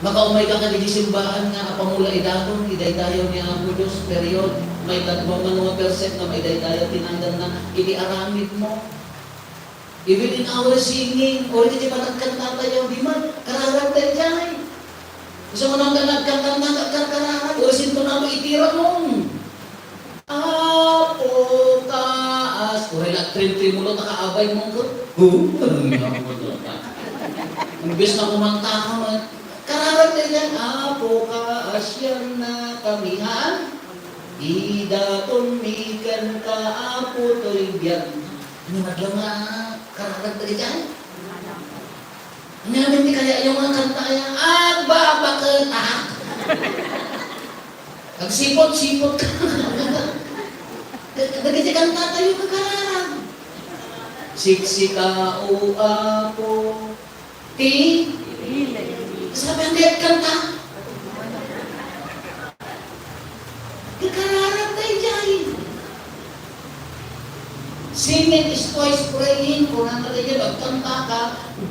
Makaumay ka di simbahan nga pamula idaton, idaydayaw niya ang Diyos, period. May tatlong mga percent na may daydayaw tinanggan na iniaramid mo. Even in our singing, o hindi pa nagkanta tayo, di man, kararag tayo dyan. Gusto mo nang nagkanta, kararag, o sinto na mo itira mo. Apo taas, o rin at trim-trimulo, nakaabay mo ko. Imbes na kumanta ka man, kararag na yan, Apo ka asyan na kamihan, idaton mikan ka Apo to'y biyan. Ano madlang nga kararag na dyan? Namin di kaya yung mga kanta yan, bakit Nagsipot-sipot ka. Nagkita kanta tayo ka kararag. Siksika o Apo, Sabi ang dahil kanta. Ikararap tayo dyan. Singing is twice praying. Kung ano tayo, magkanta ka,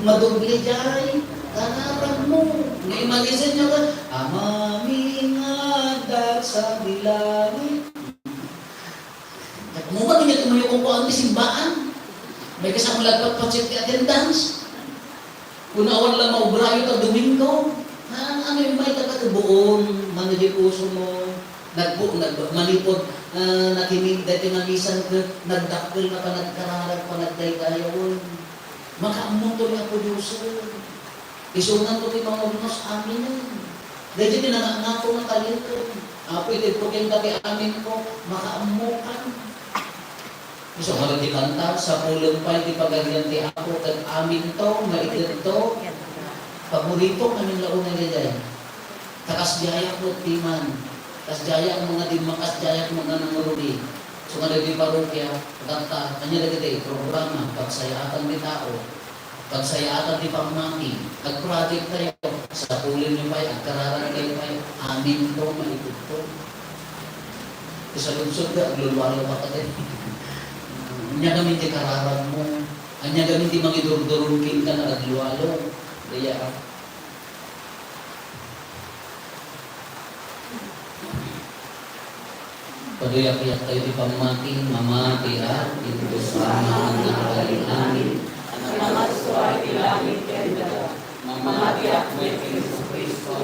madubli dyan. Kararap mo. Ngayon nyo ka, amaming adat sa bilangit. Mukha niya tumayo kung kuhaan ni simbaan. May kasama lagpat pa check attendance. Kung awan lang maubrayo ka Domingo. Ano yung may takatubuon, manili puso mo, manipod, nakinig, dati manisan ka, nagdakil na pa, nagkararag pa, nagdaydayawan. Makaamong to niya po Diyoso. Isunan ko ito mga unos amin yun. Dahil dito nangangako ng kalito. Apo ito po kayong dati amin ko, makaamukan. Gusto ko di kanta, sa pulong pa, di pagagyan di ako, kag amin to, maigad to. Paborito kaming launay na takas jaya ko timan. Takas jaya ang mga dimang, takas jaya ang mga nanguruli. So nga di parokya, kanta, kanya lagi programa, pagsayatan di tao, pagsayatan di pamati, nag-project tayo, sa pulong niyo pa, agkararan kayo pa, amin to, maigad to. Sa lunsod ka, aglulwalo ka ka din. Anya kami di kararan mo. Anya kami di mangidurdurukin ka na aglualo. Kaya paduyak-yak tayo di pamati, mamati at ito sama ang nakakalin namin. Ang mga suway di langit kenda. Mamati at may Kristo Kristo.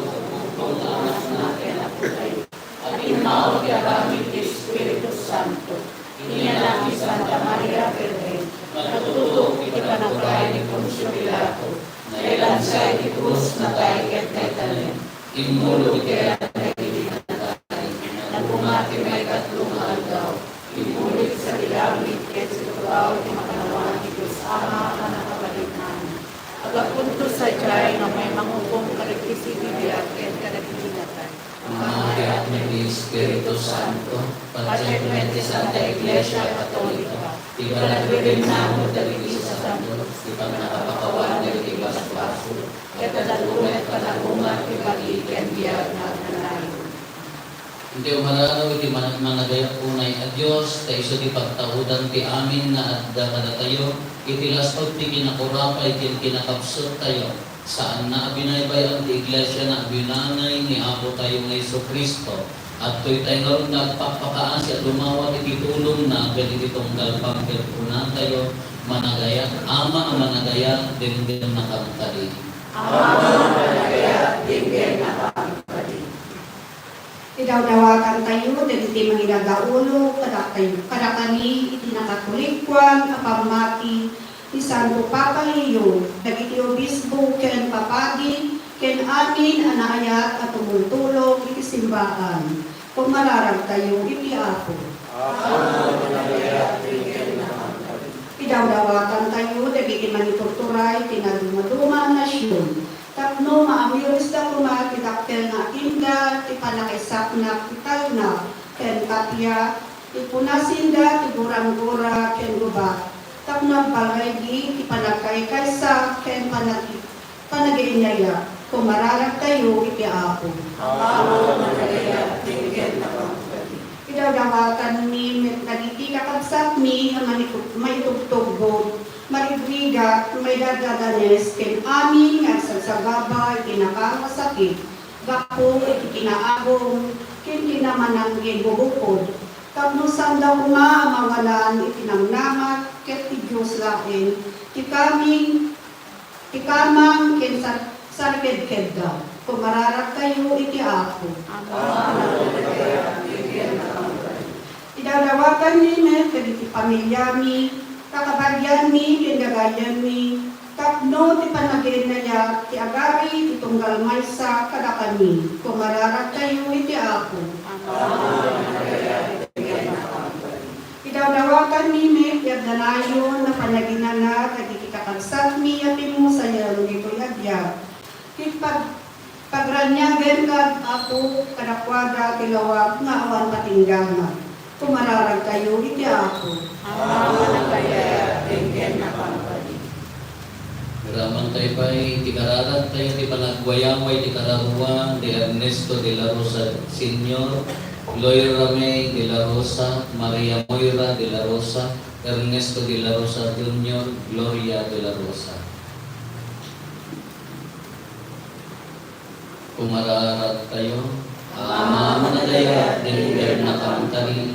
Kung amas natin ako tayo. At inawag yagamit ni Espiritu Santo. Inialangin Santa Maria Virgen, nagtutulog iti panagkay ni Poncio Pilato, nailansay iti krus na tayo ket kay talim, imulo iti anay iti natay, nagumati may katlong aldaw, imulit sa bilangit ket sa tulaw iti makanawan ni Diyos Ama ka nakabalik namin. Agapunto sa jay nga may mangupong karikisiti biyak ket kanagiginatan. Mamati at may Espiritu Santo, Pagkakit Santa Iglesia Katolika, ipanagbirin namo daligi sa Santo, ipanakapakawan daligi basbaso, katadalumet panagungat ipagiken biyag na nanayon. hindi umararaw iti managayak unay a Diyos, tayo sa di pagtaudan ti amin na adda kada tayo, iti lasod ti kinakurapay iti kinakapsot tayo, saan na abinaybay ang ti Iglesia na abinanay ni Apo tayo ng Yesu Kristo. At to'y tayo ngayon nagpapakaan siya lumawat ititulong na galit itong galpang kirpunan tayo managaya, ama ang managaya, dinggin na kamtali. Ama managaya, dinggin na kamtali. Idawdawakan tayo, dagiti manginagaulo, kada kani, itinakatulikwan, apamati, ni Santo Papa Leo, dagiti obispo, ken papadi, ken amin, anayat, at tumultulog, iti simbaan. Kung mararag tayo, iti Apo. Idawdawakan tayo, dagiti manituturay, tinaduma-duma nasyon. Tapno, maamiris na kumakidakkel na inda, ipanakisak na kital na, ken kapya, ipunasinda, tiburang-gura, ken guba. Tapno, balregi, ipanagkay-kaysa, ken panag-iinyaya. Kung mararag tayo, iti Apo. Idawdawakan ni nagiti kakabsat mi, may tugtugbog, marigriga, may dadadanes, ken amin, nga sagsagaba, kinakamasakit, gapo, iti kinaagong, ken kinamanang bubukod. Tapno sandaw nga, mawalan, itinangnamat, ket ti Diyos lain, ikamang, ken sarked-ked daw. Kung mararag tayo, iti Apo. Idadawakan ni Met, iti pamilya mi, kakabagyan mi, kinagagayan mi, tapno, ti panagin-naya, ti agari, ti tunggal maysa, kadakan mi. Kung mararag tayo, iti Apo. Idadawakan ni Met, yagdanayon, na panaginana, kagiti kakagsat mi, atin mo sa yalong ito'y agya. Pagranyagan ka, Apo, kadakwada, tilawag, nga awan patinggama. Kung mararag kayo, iti Apo. Ama managaya, dinggin na kamtali. Ramang tayo pa'y tikararat tayo, di panagwayaway, tikararuan, di Ernesto de la Rosa Senior, Loira May de la Rosa, Maria Moira de la Rosa, Ernesto de la Rosa Jr., Gloria de la Rosa. Kumararat tayo, Ama manadaya, dinigay na kamtari,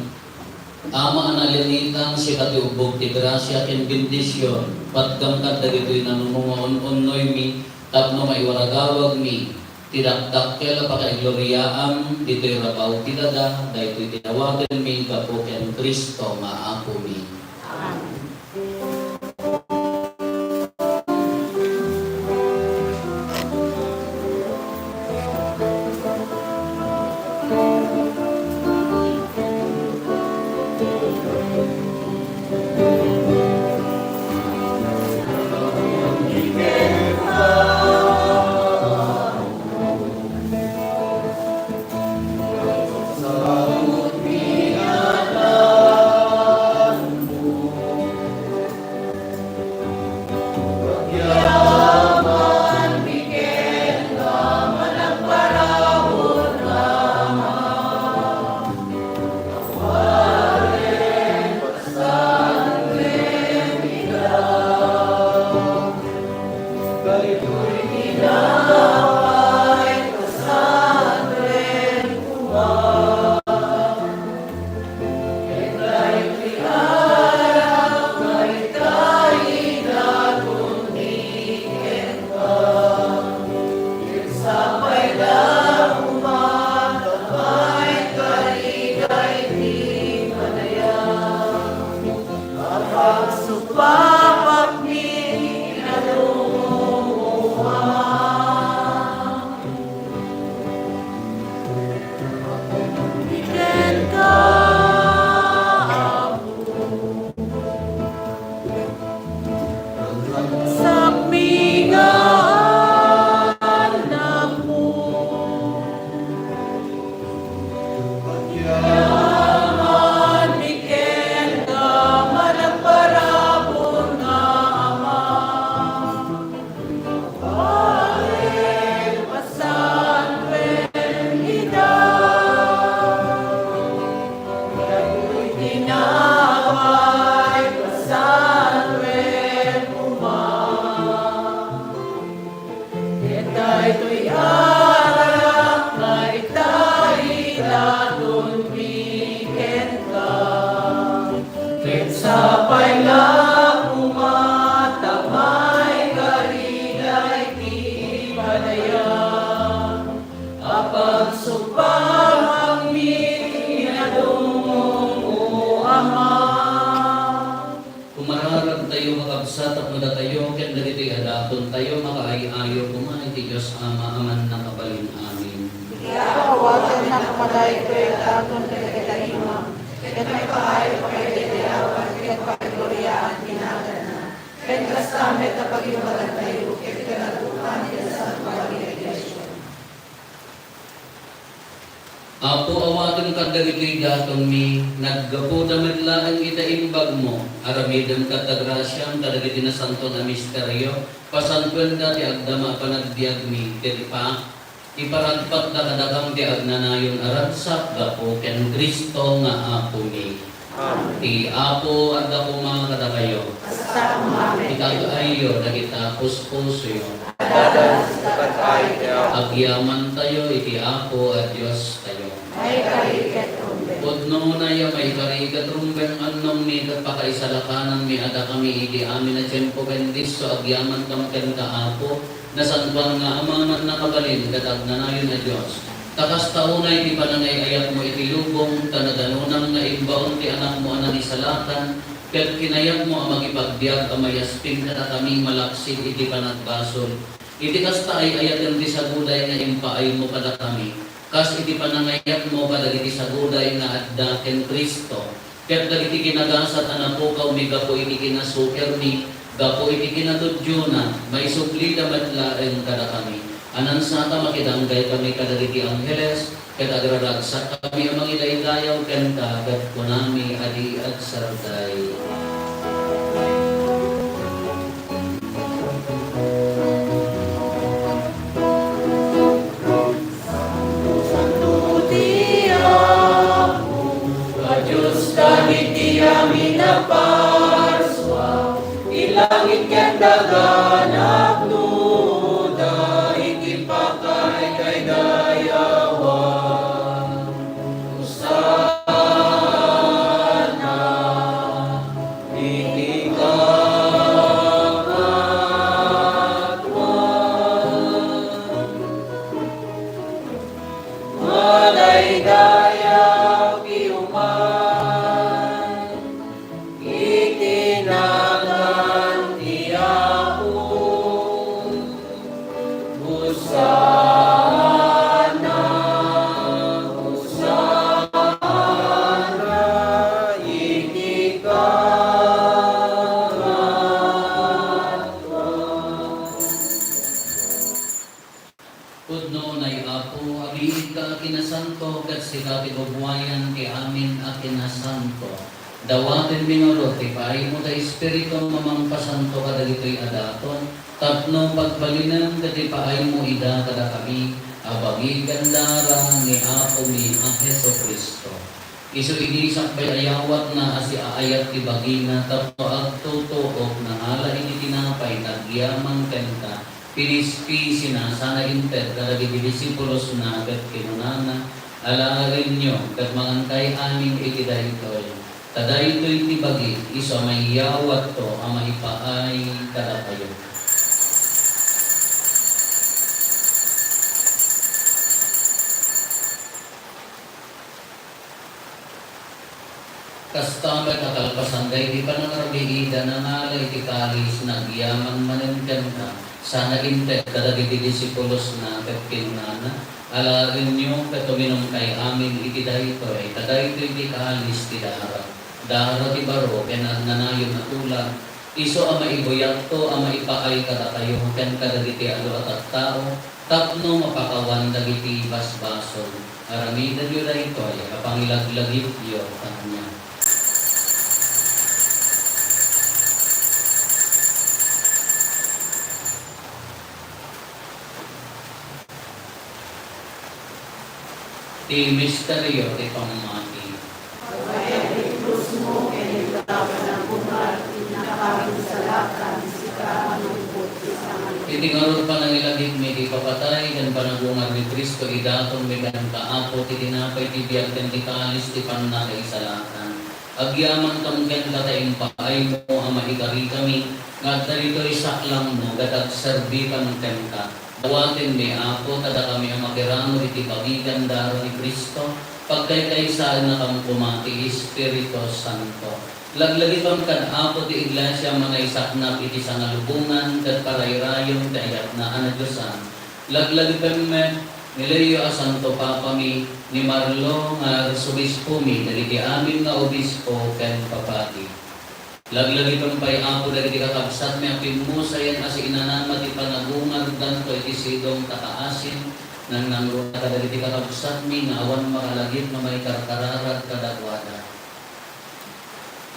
Ama analinitang si katiubog ti grasya ken bendisyon, patgam kat dagitoy nanumungon-unnoy mi, tapno maiwaragawag mi, tidakdakkel pakaigloriaam, dito'y rabaw tidada, daytoy tinawagan mi, kapo ken Kristo maapo mi. Kumararag tayo makabsat at tayo, ken dagiti adaton tayo, makaayayo kumain ti Diyos Ama, aman na kabalin amin. Kawasan na kamalay ko yung aton kagagayima. Ket may paayo pa kayo ditiawan, ket pagloryaan pinagana na. Ket kastamet na pag-iwagan tayo, ket kanagutan ket sa pagiging Iglesia. Apo awaton kadagiti daton mi, naggapo damitlaan ita imbag mo, aramidem katagrasyam kadagiti na santo na misteryo, pasantuan ka ti agdama panagbiag mi, tiripa, iparagpat na kadakang ti agnanayon aransak, gapo ken Kristo nga apo mi. Ti apo at ako mga kadakayo, ikagayo dagita puspuso agyaman tayo, iti apo at Diyos tayo. Ay karikat rumbe. Pudno na yung may karikat rumbeng anong ni kapakaisalakanan mi ada kami iti amin na tiyempo kendiso agyaman kam ken kaapo na sanbang nga amanan na kabalin katag na nayon na Diyos. Takas taunay ti panangay ayat mo iti lubong tanadanunang na imbaon ti anak mo anang isalatan ket kinayat mo ang magipagbiag amayasping kata kami malaksik iti panagbasol. Iti kasta ay ayatan ti saguday nga impaay mo kada kami. Kas iti panangayat mo kadagiti saguday nga adda ken Kristo. Ket dagiti kinagasat anapukaw mi gapo iti kinasuker mi, gapo iti kinatudyuna, may suplida matlaeng kada kami. Anansata makidanggay kami kadagiti angheles, ket agraragsak kami amang idaydayaw ken kagat kunami adi at sarday. ibubuhayan ti amin akin na santo. Dawatin binulot ti paay mo ta Espiritu mamampasanto kada dito'y adaton. Tapno pagbalinam kati paay mo ida kada kami. Abagi gandara ni Apo mi ang Heso Kristo. Isu inisak bay ayawat na asi aayat ti bagina tapno agtutuok na hala ini tinapay nagyamang kenta. Pinispi sinasana inter kada disipulos na agat kinunana. Alaarin nyo kat mangantay aming itidaytoy. Tadaytoy ti bagi iso may yawat to ang maipaay kada kayo. Kastamay kakalpasanday di pa nangarabihida na ngalay ti kalis nagyamang manimkan ka sana intet kada disipulos na kat kinunana. Alarin nyo katuminom kay amin itidayto ay kadayto iti kalis ti dahara. Dahara ti baro ken nanayon na tulang. Iso ang maibuyat to ang maipaay kada kayo ken kada diti alo at tao. Tapno mapakawan dagiti basbason. Aramidan yun dayto ay kapangilaglagip yo kanya. Ti misteryo ti pamamati. Kaya itlus mo, kinilawan ang bumati, nakakarisalakan, sika manungkot, isang Itingarot pa ng ilagit may ipapatay, gan panagungad ni Kristo, idatong may ganang kaapo, titinapay, tibiyag, gan tikalis, ti panakaisalakan. Agyaman kamgen kataing paay mo, ang maikari kami, nga darito'y saklang mo, gatag serbi kamgen ka. Dawatin mi Apo, tada kami ang makirano iti pagigan daro ni Kristo, pagkaykaysaan na kang kumati, Espiritu Santo. Laglagi pang kad Apo ti Iglesia mga isaknap iti sangalubungan, kad parayrayon kayat na anadyosan. Laglagi pang nilayo a Santo Papa mi, ni Marlo nga Arsobispo mi, dali amin nga Obispo ken Papati. Laglagi pang pay Apo dagiti kakabsat mi apin mo sayan as inanan mati panagungan danto iti sidong takaasin nang nangruna ka dagiti kakabsat mi nga awan makalagit na may karkararat kadagwada.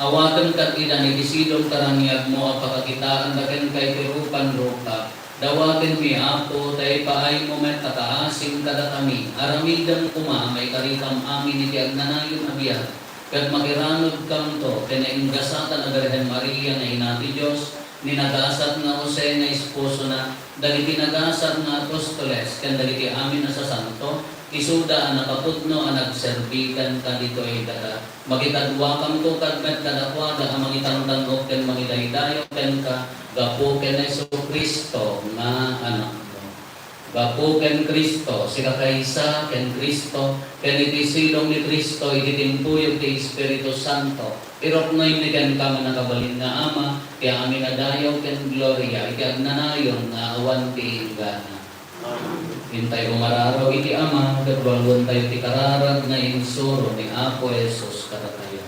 Awaten kat ida iti sidong karangyag mo at pakakitaan daken kay tirupan rupa. Dawaten mi Apo tay paay mo met takaasin kada kami. Aramidang kuma may karikam amin iti agnanayon abiyat. Kat makiranod kam to, kinainggasatan na Birhen Maria na inati Diyos, ninagasat na Jose na esposo na, dagiti nagasat na apostoles, kan dagiti amin na sa santo, isuda ang nakaputno ang nagserbikan ka dito ay dada. Magikadwa kam to kadmet kadakwada ang mangitangtangok ken mangidaydayo ken ka, gapo ken Jesu Kristo nga anak mo. Gapo ken Kristo, sika kaysa ken Kristo, ken iti silong ni Kristo, iti timpuyog ti Espiritu Santo. Iroknoy ni ken kamo nakabalin nga Ama, kaya amin adayaw ken gloria, iti agnanayon nga awan ti ingana. Hintay umararaw iti Ama, katwalwan tayo ti kararag na insuro ni Apo Jesus katatayo.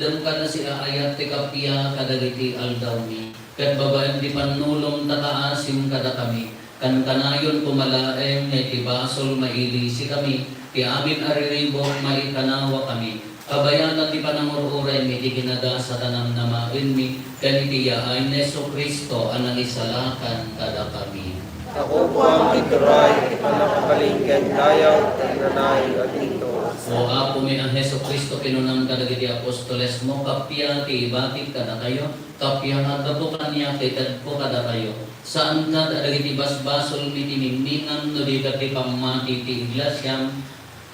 dem kada si ayat ti kapya kadagiti aldaw mi. Ket babaen di panulong tataasim kada kami. Kan kanayon pumalaeng nga iti basol mailisi kami. Ti amin ariribong maikanawa kami. Kabayanan di panangururay mi di kinadasa tanang namain mi. Kanitiya ay Neso Kristo anang isalakan kada kami. Ako po ang ituray, ipanakabalinggan tayo, tagnanay at ito. O apo mi ang Heso Kristo kinunang kadagiti apostoles mo, kapya ti ibatik kada kayo, kapya nga tapukan niya kay tadpo kada kayo. Saan ka kadagiti basbasol mi tinigningan no di kati pamati ti iglesyam,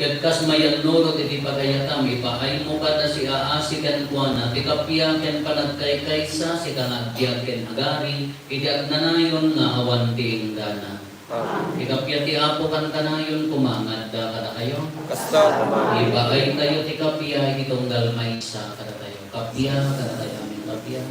ket kas mayan nurot iti pagayatam ipaay mo kada si aasi ken kuana ti kapya ken panagkay kaysa si kanagbiag ken agari iti agnanayon nga awan ti inggana. Ikapya ti apo kan kanayon kumangad da kada kayo. Kasta naman. Ipaay tayo ti kapya itong dalmay sa kada tayo. Kapya kada tayo amin kapya.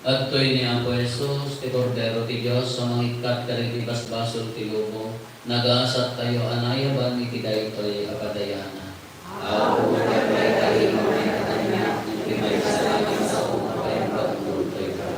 Adtoy ni Apo Jesus, ti Kordero ti Dios, sa mga ikat kadagiti basbasol ti lubo, nagaasat tayo anayaban iti daytoy apadayana. Apo kay tayo mo ay katanya, ti may salamin sa umapayan pagtultoy ka.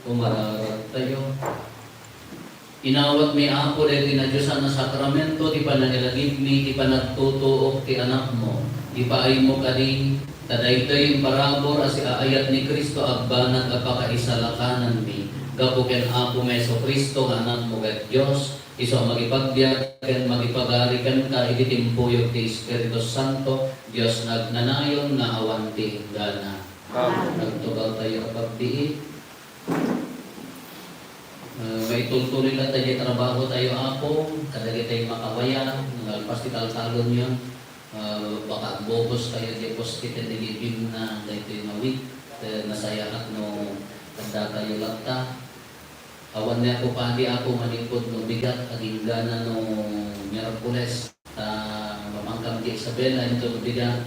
umararat tayo. Inawat mi Apo dahil tinadyosan na sakramento, ti pananilagip mi, ti panagtutuok ti anak mo. Ipaay mo kadi, tadaytoy yung parabor as aayat ni Kristo agbanag apakaisalakanan mi. Gapuken Apo Meso Kristo, anak mo kat Diyos, iso magipagbiyagan, magipagarikan ka, ititimpuyog ti Espiritu Santo, Diyos nagnanayon na awanti gana. Amen. Nagtugaw tayo kapagdiit. May tultuloy lang tayo trabaho tayo Apo, kadagi tayo makawaya, nalpas ti taltalon yun. Baka bobos tayo di positive nagibig na dahito yung awit, nasaya at no tanda tayo lagta. Awan na ako pandi ako manipod no bigat, aging gana no Miyerkules, mamangkam di Isabela, ito no bigat.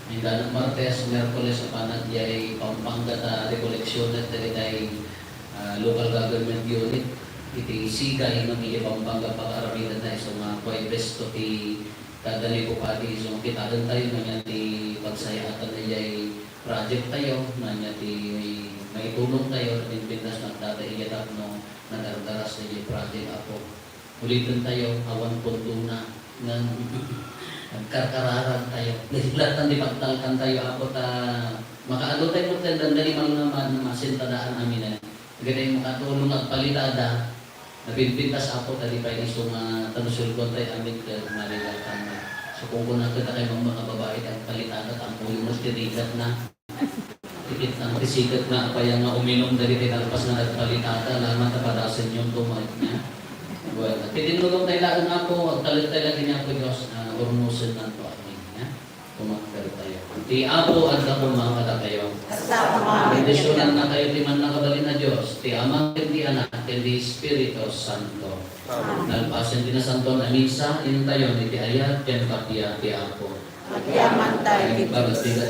May ganang Martes, Miyerkules, sa panag di ay Pampanga ta rekoleksyon at tayo local government unit. Iti siga inong iya Pampanga pag-aramidan tayo sa mga Huwebes to ti kadali ko pati so kitadan tayo na ti pagsayatan na jay project tayo na ti may tulong tayo at pintas nagtataiyatak no nadardaras na jay project ako. Ulitin tayo awan punto na ng nagkarkararan tayo. Lahat di pagtalkan tayo ako ta makaalo tayo mo dandali man naman na masintadaan namin na ganay makatulong at palitada napinpintas ako tadi pa iso nga tanusulkon tayo amit marilatan. So kung kita kayo mga babae ang palitada ang puyo mo tirigat na tikit ang tisigat na kaya nga uminom dari tinalpas na nagpalitada laman tapadasan yung tumayot niya. Well, titinulong tayo lang ako, talit tayo lagi niya ako Diyos na urnusin na ito amin. Kumakar tayo. Di Apo at ako mga kada kayo. Bendisyonan na kayo di man nakabalin na Diyos. Ti Ama, di Anak, di Espiritu Santo. Amen. Nalpasin din na Santo na misa, in tayo, ni ti ayat, yan kapya, ti Apo. Magyaman tayo. Ay,